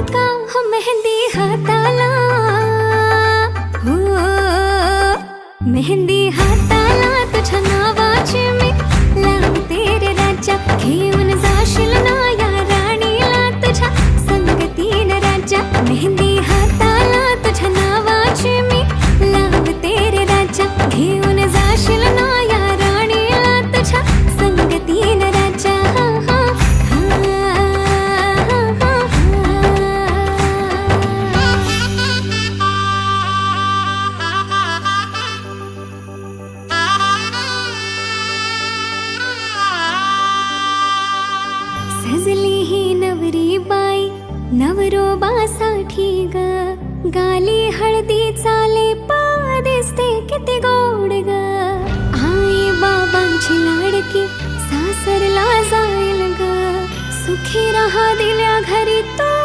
का हो मेहंदी हाताला, हो मेहंदी हाताला तुझ्या नावाची मी लावते रे राजा. घेऊन जाशील ना या राणीला तुझ्या संगतीन राजा. मेहंदी हाताला तुझ्या नावाची मी लावते रे राजा. घेऊन जाशील ना या राणीला तुझ्या संगतीन राजा. सजली ही नवरी बाई नवरोबासाठी ग. गाली हळदी चाले पा दिसते किती गोड ग. आई बाबांची लाडकी सासरला जाईल ग. सुखी राहा दिल्या घरी तो